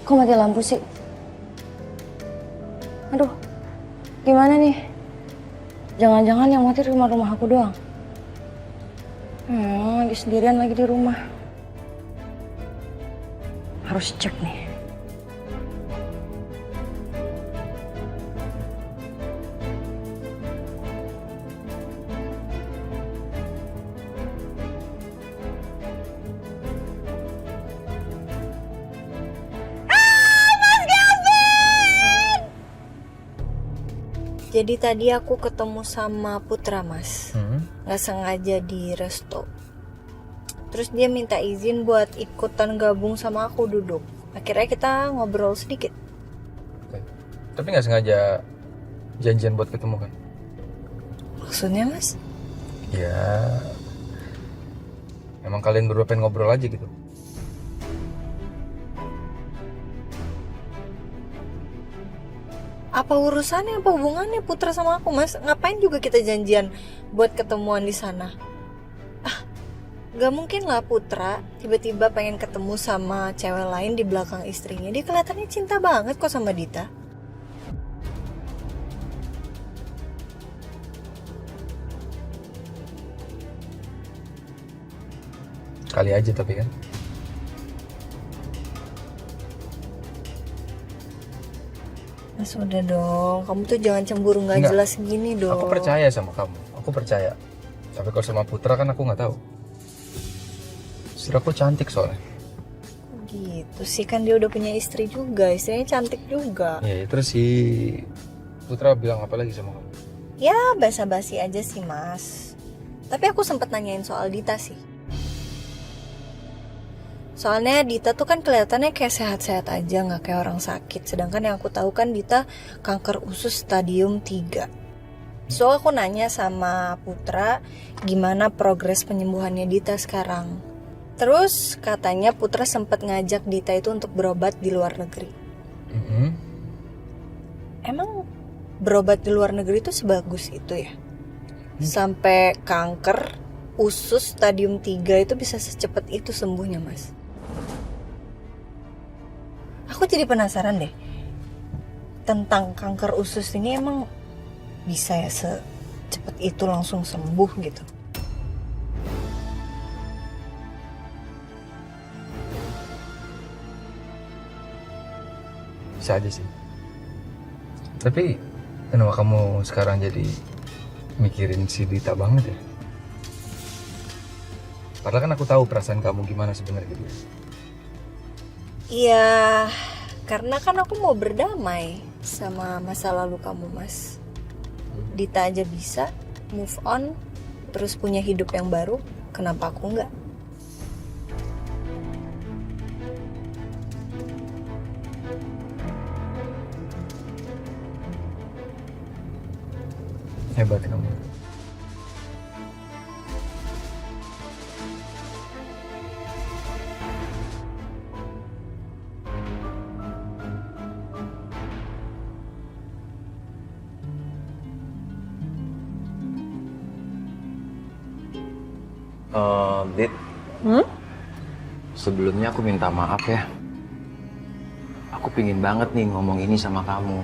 Kok mati lampu sih? Aduh, gimana nih? Jangan-jangan yang mati rumah aku doang. Lagi sendirian lagi di rumah. Harus cek nih. Jadi tadi aku ketemu sama Putra, Mas. Nggak sengaja di resto. Terus dia minta izin buat ikutan gabung sama aku duduk. Akhirnya kita ngobrol sedikit. Oke. Tapi nggak sengaja janjian buat ketemu kan? Maksudnya, Mas? Ya, emang kalian berdua pengen ngobrol aja gitu. Apa urusannya, apa hubungannya Putra sama aku, Mas? Ngapain juga kita janjian buat ketemuan di sana? Gak mungkin lah Putra tiba-tiba pengen ketemu sama cewek lain di belakang istrinya. Dia kelihatannya cinta banget kok sama Dita. Kali aja tapi kan. Mas udah dong, kamu tuh jangan cemburu gak Enggak. jelas gini dong. Aku percaya sama kamu. Aku percaya. Tapi kalau sama Putra kan aku nggak tahu. Istri aku cantik soalnya. Gitu sih, kan dia udah punya istri juga. Istrinya cantik juga. Ya, terus si Putra bilang apa lagi sama kamu? Ya basa-basi aja sih, Mas. Tapi aku sempet nanyain soal Dita sih. Soalnya Dita tuh kan kelihatannya kayak sehat-sehat aja, gak kayak orang sakit. Sedangkan yang aku tahu kan Dita kanker usus stadium 3. So aku nanya sama Putra gimana progres penyembuhannya Dita sekarang. Terus katanya Putra sempat ngajak Dita itu untuk berobat di luar negeri. Emang berobat di luar negeri itu sebagus itu ya? Sampai kanker usus stadium 3 itu bisa secepat itu sembuhnya, Mas. Aku jadi penasaran deh. Tentang kanker usus ini emang bisa ya secepat itu langsung sembuh gitu? Bisa aja sih. Tapi kenapa kamu sekarang jadi mikirin si Dita banget ya? Padahal kan aku tahu perasaan kamu gimana sebenarnya gitu. Iya, karena kan aku mau berdamai sama masa lalu kamu, Mas. Dita aja bisa move on, terus punya hidup yang baru, kenapa aku enggak? Hebat kamu. Dit, sebelumnya aku minta maaf ya. Aku pingin banget nih ngomong ini sama kamu.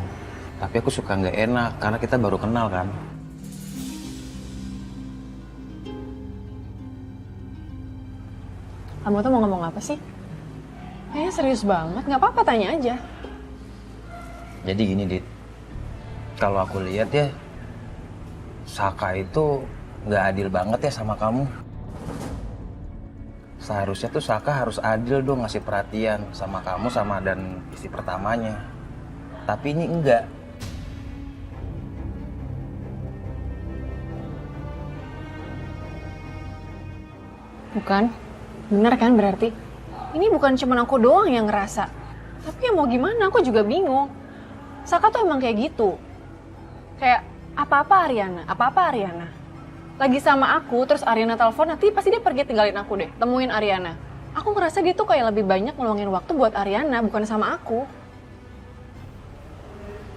Tapi aku suka nggak enak karena kita baru kenal kan. Kamu tuh mau ngomong apa sih? Kayaknya serius banget, nggak apa-apa tanya aja. Jadi gini Dit, kalau aku lihat ya, Saka itu nggak adil banget ya sama kamu. Seharusnya tuh Saka harus adil dong ngasih perhatian sama kamu sama dan istri pertamanya. Tapi ini enggak. Bukan? Bener kan berarti? Ini bukan cuma aku doang yang ngerasa. Tapi ya mau gimana, aku juga bingung. Saka tuh emang kayak gitu. Kayak apa-apa Ariana. Lagi sama aku, terus Ariana telepon, nanti pasti dia pergi tinggalin aku deh, temuin Ariana. Aku ngerasa dia tuh kayak lebih banyak ngeluangin waktu buat Ariana, bukan sama aku.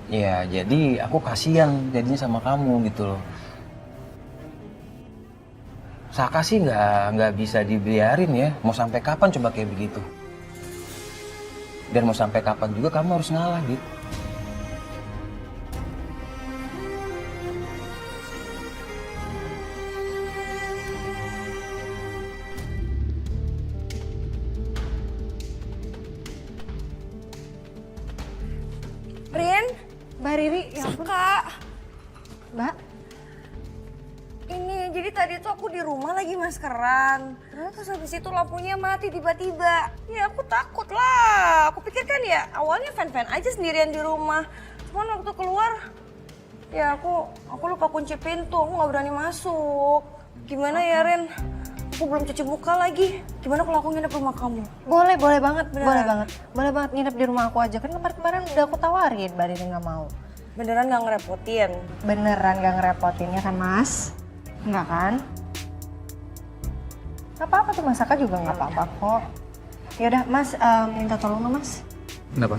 Ya, jadi aku kasihan jadinya sama kamu gitu loh. Saka sih nggak bisa dibiarin ya. Mau sampai kapan coba kayak begitu? Dan mau sampai kapan juga kamu harus ngalah, Dit. Rin, Mbak Riri, ya ampun. Kak. Mbak, Ini, jadi tadi tuh aku di rumah lagi maskeran. Terus habis itu lampunya mati tiba-tiba. Ya aku takut lah. Aku pikir kan ya awalnya fan-fan aja sendirian di rumah. Cuman waktu keluar, ya aku lupa kunci pintu. Aku nggak berani masuk. Gimana ya Ren? Aku belum cuci muka lagi. Gimana kalau aku nginep rumah kamu? Boleh banget, Beneran? boleh banget nginep di rumah aku aja. Kan kemarin udah aku tawarin, Mbak Riri nggak mau. Beneran nggak ngerepotin? Beneran gak ngerepotin ya kan, Mas? Enggak kan? Gak apa-apa tuh, Mas Saka juga gak apa-apa kok. Yaudah, Mas, minta tolong dong, Mas. Kenapa?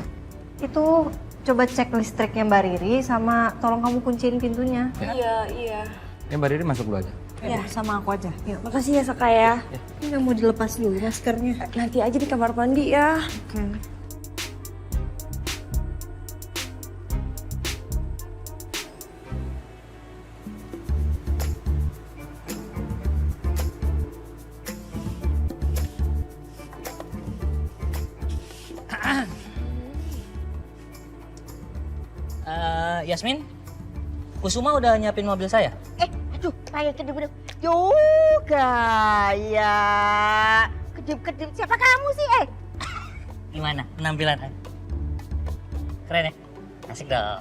Itu coba cek listriknya Mbak Riri sama tolong kamu kunciin pintunya. Iya. Ya Mbak Riri masuk dulu aja. Ya, sama aku aja. Yuk, makasih ya Saka ya. Ini nggak mau dilepas dulu maskernya. Nanti aja di kamar mandi ya. Oke. Yasmin, Kusuma udah nyiapin mobil saya? Aduh, kayak kedip-kedip juga ya. Kedip-kedip, siapa kamu sih, Gimana penampilan? Keren ya? Asik dong.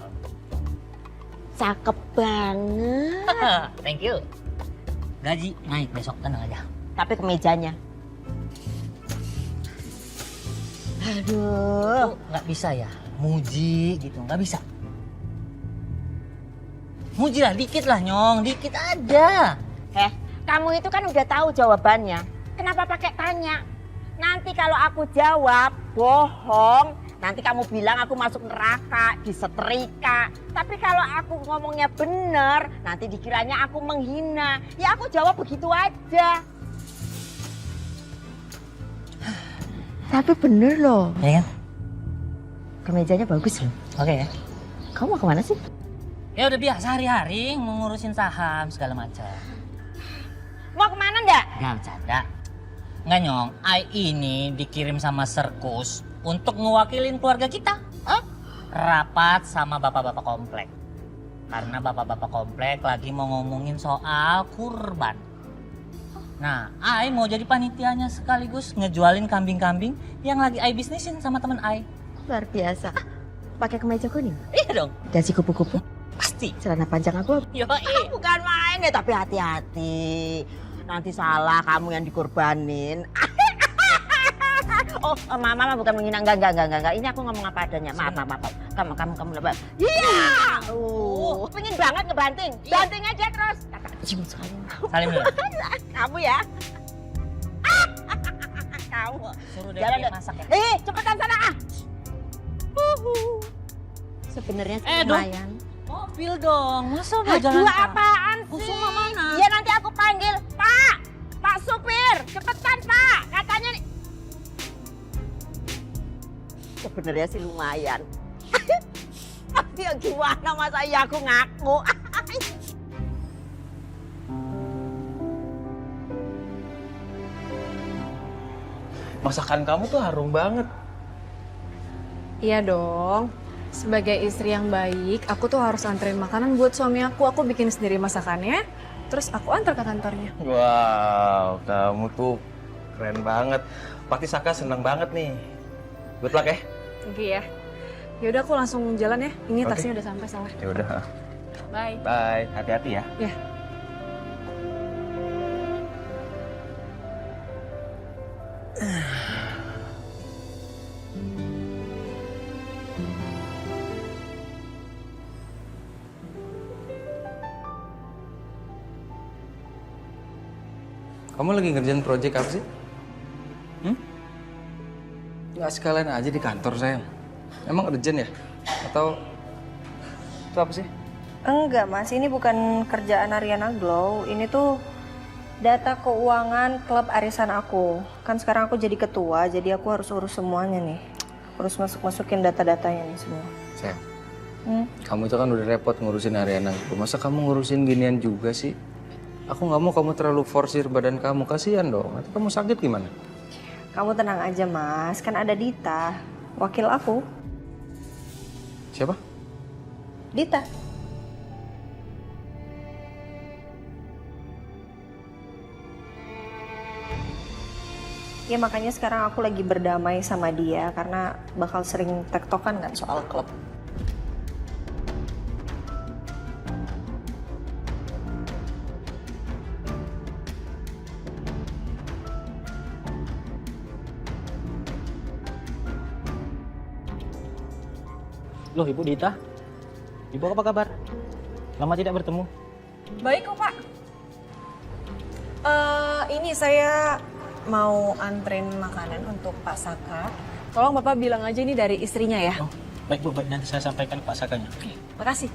Cakep banget. Thank you. Gaji naik besok, tenang aja. Tapi kemejanya. Aduh. Tuh nggak bisa ya, muji gitu, nggak bisa. Muji lah, dikit lah Nyong, dikit aja. Kamu itu kan udah tahu jawabannya. Kenapa pakai tanya? Nanti kalau aku jawab bohong, nanti kamu bilang aku masuk neraka, disetrika. Tapi kalau aku ngomongnya bener, nanti dikiranya aku menghina. Ya aku jawab begitu aja. Tapi bener loh. Ya kan? Kemejanya bagus loh. Oke ya. Kamu mau kemana sih? Ya udah biasa hari-hari mengurusin saham segala macam. Mau kemana ndak? Nggak bercanda. Nggak Nyong, Ai ini dikirim sama Serkus untuk ngewakilin keluarga kita. Rapat sama bapak-bapak komplek. Karena bapak-bapak komplek lagi mau ngomongin soal kurban. Nah, Ai mau jadi panitianya sekaligus ngejualin kambing-kambing yang lagi Ai bisnisin sama temen Ai. Luar biasa. Pakai kemeja kuning. Iya dong, Dasi kupu-kupu. pasti. Celana panjang aku. Yoi. Bukan main ya, tapi hati-hati. Nanti salah kamu yang dikorbanin. Oh, mama bukan menghina, enggak. Ini aku ngomong apa adanya. Maaf. Kamu lebih. Iya. Pengen banget ngebanting. Banting aja terus. Cium sekali. Salim dulu. Kamu ya. Kamu. Suruh Jalan Dewi deh. masak ya. Cepetan sana. Sebenarnya sih Dong. lumayan. Mobil dong, masa nggak Aduh, jalan kaki? apaan sih? Kusuma mana? Ya nanti aku panggil. Pak supir, cepetan Pak. Katanya nih. Sebenarnya sih lumayan. Tapi ya gimana masa iya aku ngaku. Masakan kamu tuh harum banget. Iya dong. Sebagai istri yang baik, aku tuh harus anterin makanan buat suami aku. Aku bikin sendiri masakannya, terus aku antar ke kantornya. Wow, kamu tuh keren banget. Pasti Saka seneng banget nih. Good luck ya. Thank you ya. Yaudah aku langsung jalan ya. Ini Oke. taksinya udah sampai salah. Ya udah. Bye. Bye. Hati-hati ya. Ya. Kamu lagi ngerjain project apa sih? Nggak sekalian aja di kantor sayang. Emang urgent ya? Atau itu apa sih? Enggak mas, ini bukan kerjaan Ariana Glow. Ini tuh Data keuangan klub arisan aku. Kan sekarang aku jadi ketua, jadi aku harus urus semuanya nih. Harus masukin data-datanya nih semua. Sayang, kamu itu kan udah repot ngurusin Ariana. Masa kamu ngurusin ginian juga sih? Aku nggak mau kamu terlalu forsir badan kamu. Kasihan dong, nanti kamu sakit gimana? Kamu tenang aja mas, kan ada Dita, wakil aku. Siapa? Dita. Ya makanya sekarang aku lagi berdamai sama dia karena bakal sering tektokan kan soal klub. Loh, Ibu Dita. Ibu apa kabar? Lama tidak bertemu. Baik kok, Pak. Ini saya mau anterin makanan untuk Pak Saka. Tolong Bapak bilang aja ini dari istrinya ya. Oh, baik Bu, baik. Nanti saya sampaikan ke Pak Sakanya. Makasih.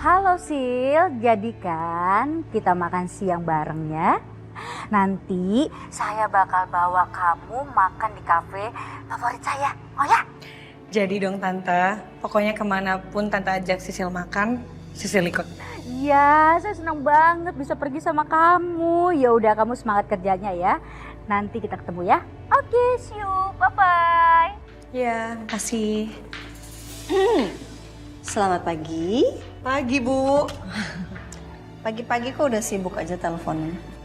Halo Sil, jadikan kita makan siang bareng ya. Nanti saya bakal bawa kamu makan di kafe favorit saya, mau ya? Jadi dong Tante, pokoknya kemanapun Tante ajak Sisil makan, Sisil ikut. Iya, saya senang banget bisa pergi sama kamu. Ya udah, kamu semangat kerjanya ya. Nanti kita ketemu ya. Oke, see you, bye-bye. Ya, makasih. Selamat pagi. Pagi, Bu. Pagi-pagi kok udah sibuk aja teleponnya.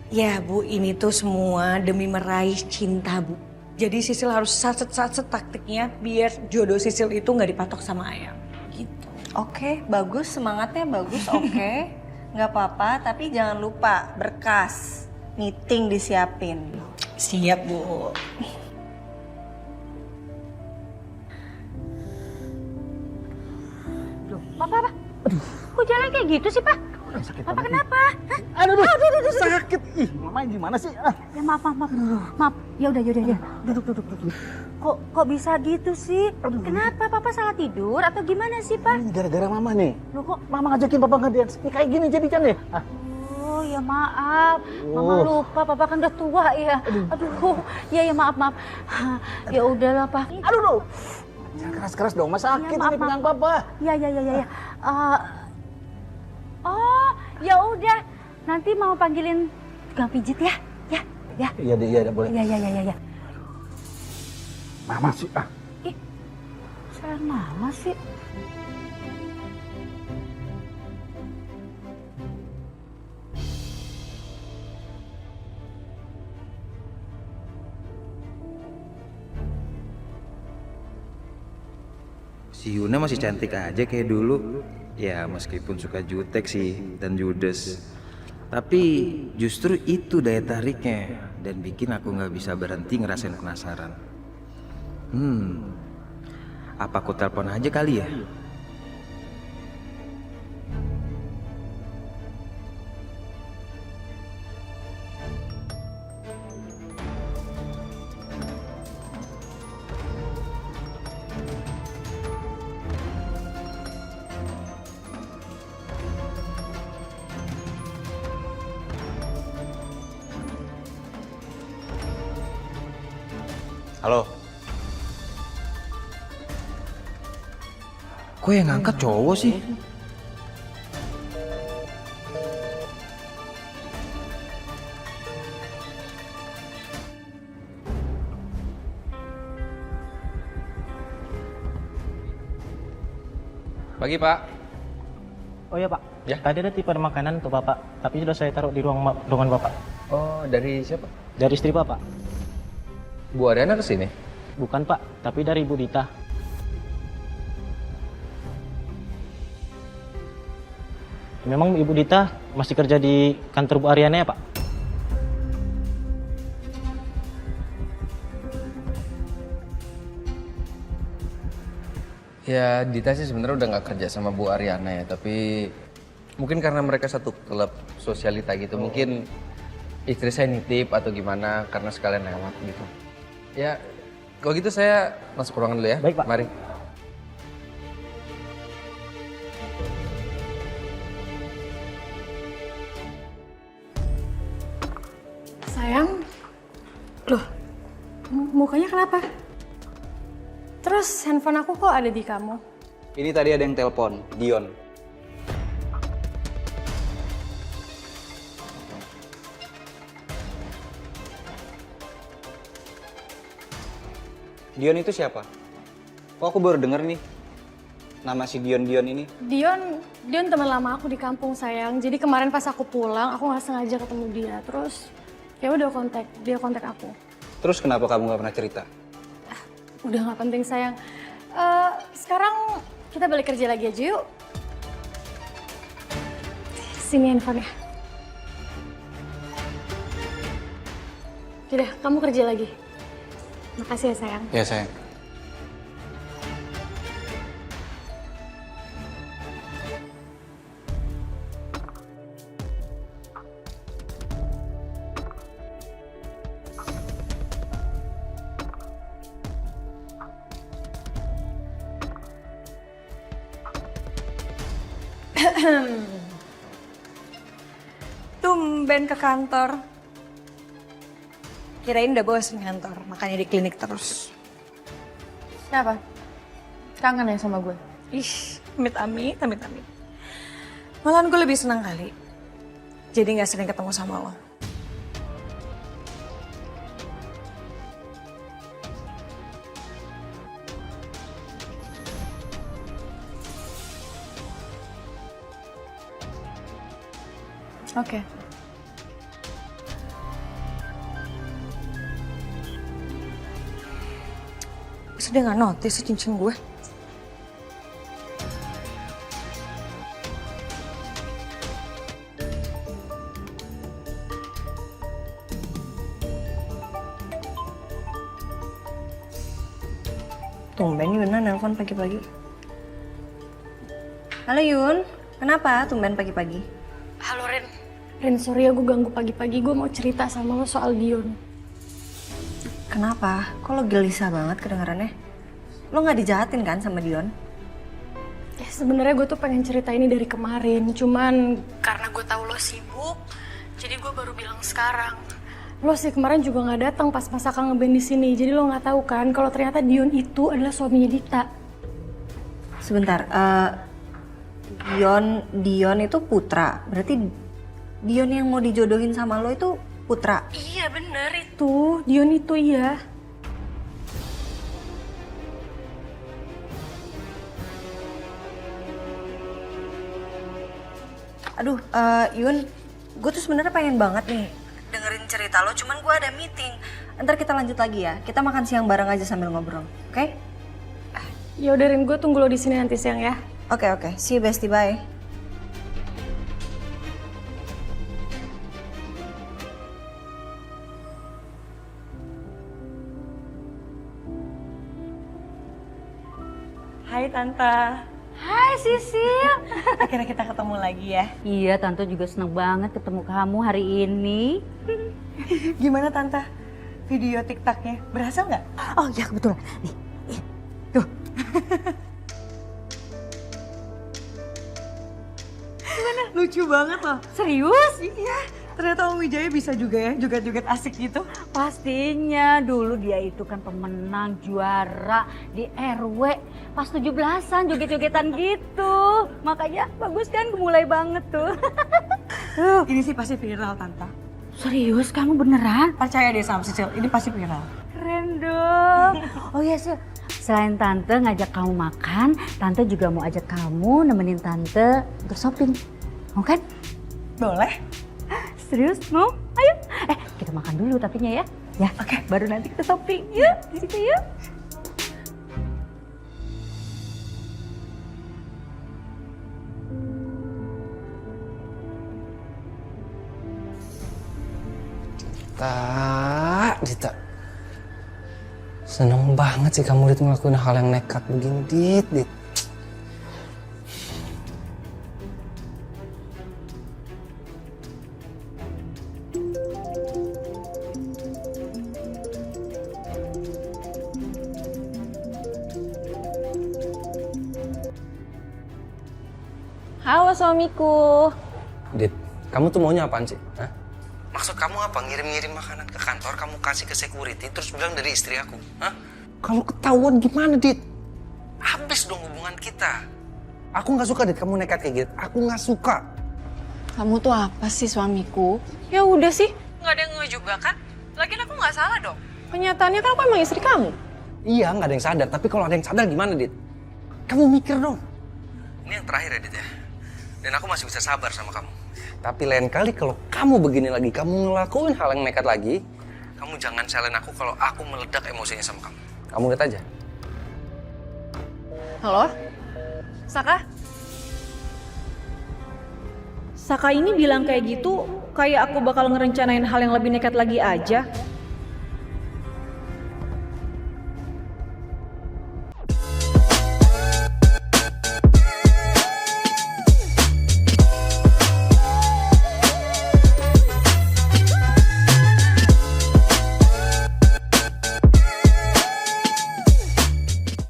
Ya Bu, ini tuh semua demi meraih cinta Bu. Jadi Sisil harus satset taktiknya biar jodoh Sisil itu nggak dipatok sama Ayang. Gitu. Oke, bagus. Semangatnya bagus, oke. Nggak apa-apa, tapi jangan lupa berkas. Meeting disiapin. Siap Bu. Papa, kok jalan kayak gitu sih, Pak? Papa kenapa? Hah? Aduh, sakit. Ih, Mama gimana sih? Ya maaf. Ya udah. Duduk. Kok bisa gitu sih? Kenapa? Papa salah tidur atau gimana sih, Pak? Ini gara-gara Mama nih. Loh kok? Mama ngajakin Papa ngedian. Ini kayak gini jadinya nih. Oh ya maaf, Mama lupa, Papa kan udah tua ya. Aduh, ya maaf. Ya udahlah, Pak. Aduh. Jangan keras-keras dong, Mas sakit Ya, maaf, ini pinggang Papa. Ya. Oh, ya udah. Nanti mau panggilin tukang pijit ya. Ya. Iya, boleh. Ya. Mama sih. Salah Mama sih. Si Yuna masih cantik aja kayak dulu. Ya meskipun suka jutek sih dan judes. Tapi justru itu daya tariknya dan bikin aku nggak bisa berhenti ngerasain penasaran. Apa aku telepon aja kali ya? Halo. Kok yang ngangkat cowok sih? Pagi Pak. Oh iya Pak. Ya. Tadi ada tipe makanan untuk Bapak, tapi sudah saya taruh di ruangan Bapak. Oh, dari siapa? Dari istri Bapak. Bu Ariana kesini? Bukan Pak, tapi dari Ibu Dita. Memang Ibu Dita masih kerja di kantor Bu Ariana ya Pak? Ya, Dita sih sebenarnya udah nggak kerja sama Bu Ariana ya, tapi Mungkin karena mereka satu klub sosialita gitu. Mungkin istri saya nitip atau gimana karena sekalian lewat gitu. Ya, kalau gitu saya masuk ke ruangan dulu ya. Baik, Pak. Mari. Sayang, loh, mukanya kenapa? Terus handphone aku kok ada di kamu? Ini tadi ada yang telepon, Dion. Dion itu siapa? Kok aku baru denger nih nama si Dion ini? Dion teman lama aku di kampung sayang. Jadi kemarin pas aku pulang, aku nggak sengaja ketemu dia. Terus ya udah dia kontak aku. Terus kenapa kamu gak pernah cerita? Udah nggak penting sayang. Sekarang kita balik kerja lagi aja yuk. Sini handphonenya. Udah, kamu kerja lagi. Makasih ya sayang. Ya sayang. Tumben ke kantor. Kirain udah bosen kantor, makanya di klinik terus. Kenapa? Kangen ya sama gue? Ih, amit-amit. Malahan gue lebih senang kali. Jadi gak sering ketemu sama lo. Oke. Masa dia gak notice sih cincin gue? Tumben Yuna nelpon pagi-pagi. Halo Yun, kenapa tumben pagi-pagi? Halo Ren. Ren, sorry ya gue ganggu pagi-pagi. Gue mau cerita sama lo soal Dion. Kenapa? Kok lo gelisah banget kedengarannya? Lo gak dijahatin kan sama Dion? Ya sebenarnya gue tuh pengen cerita ini dari kemarin. Cuman karena gue tahu lo sibuk, jadi gue baru bilang sekarang. Lo sih kemarin juga gak datang pas Kang ngeband di sini. Jadi lo gak tahu kan kalau ternyata Dion itu adalah suaminya Dita. Sebentar, Dion itu putra. Berarti Dion yang mau dijodohin sama lo itu putra. Iya bener itu, Dion itu iya. Aduh, Yun, gue tuh sebenarnya pengen banget nih dengerin cerita lo. Cuman gue ada meeting. Ntar kita lanjut lagi ya. Kita makan siang bareng aja sambil ngobrol, oke? Ya udah Rin, gue tunggu lo di sini nanti siang ya. Oke. See you bestie, bye. Hai Tante. Hai Sisil. Akhirnya kita ketemu lagi ya. Iya, Tante juga seneng banget ketemu kamu hari ini. Gimana Tante? Video TikToknya berhasil nggak? Oh iya kebetulan. Nih, tuh. Gimana? Lucu banget loh. Serius? Iya. Ternyata Om Wijaya bisa juga ya joget-joget asik gitu. Pastinya, dulu dia itu kan pemenang juara di RW pas 17-an joget-jogetan gitu. Makanya bagus kan, mulai banget tuh. Ini sih pasti viral Tante. Serius, kamu beneran? Percaya deh sama Sisil, ini pasti viral. Keren dong. Oh iya Sil, selain Tante ngajak kamu makan, Tante juga mau ajak kamu nemenin Tante untuk shopping. Mau kan? Boleh. Serius mau? Ayo. Kita makan dulu tapinya ya. Ya, oke. Baru nanti kita shopping. Yuk, di situ yuk. Dita. Seneng banget sih kamu Dit ngelakuin hal yang nekat begini, Dit. Halo suamiku. Dit, kamu tuh maunya apaan sih? Hah? Maksud kamu apa? Ngirim-ngirim makanan ke kantor, kamu kasih ke security, terus bilang dari istri aku? Hah? Kalau ketahuan gimana, Dit? Habis dong hubungan kita. Aku nggak suka, Dit, kamu nekat kayak gitu. Aku nggak suka. Kamu tuh apa sih suamiku? Ya udah sih, nggak ada yang nge juga kan? Lagian aku nggak salah dong. Kenyataannya kan aku emang istri kamu. Iya, nggak ada yang sadar. Tapi kalau ada yang sadar gimana, Dit? Kamu mikir dong. Ini yang terakhir ya, Dit ya. Dan aku masih bisa sabar sama kamu. Tapi lain kali kalau kamu begini lagi, kamu ngelakuin hal yang nekat lagi, kamu jangan salahin aku kalau aku meledak emosinya sama kamu. Kamu lihat aja. Halo? Saka? Saka ini bilang kayak gitu, kayak aku bakal ngerencanain hal yang lebih nekat lagi aja.